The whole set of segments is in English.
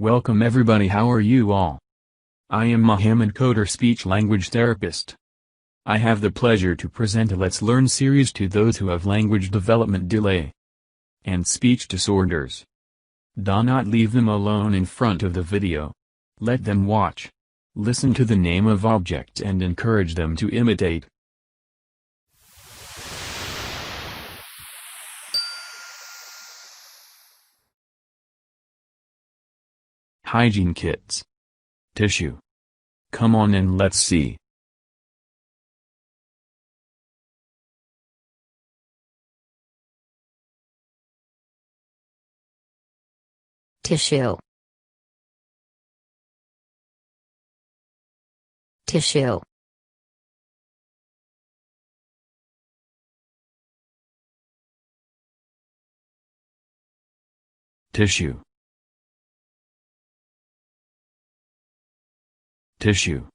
Welcome everybody, how are you all? I am Mohamed Khodir, speech-language therapist. I have the pleasure to present a Let's Learn series to those who have language development delay and speech disorders. Do not leave them alone in front of the video. Let them watch. Listen to the name of objects and encourage them to imitate. Hygiene kits. Tissue. Come on and let's see. Tissue. Tissue. Tissue. Tissue.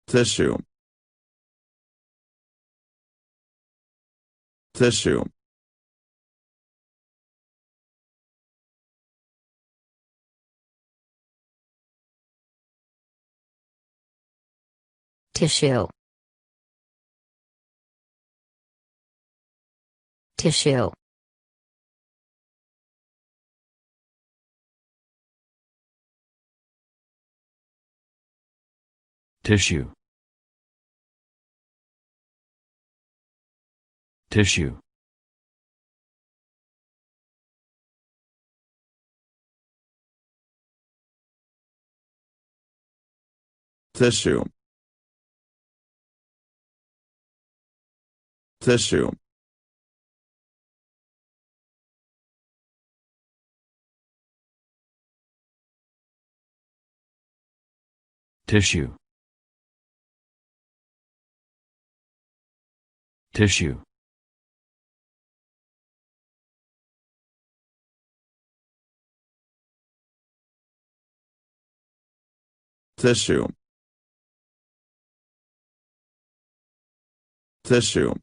Tissue. Tissue. Tissue. Tissue. Tissue. Tissue. Tissue. Tissue. Tissue. Tissue. Tissue. Tissue.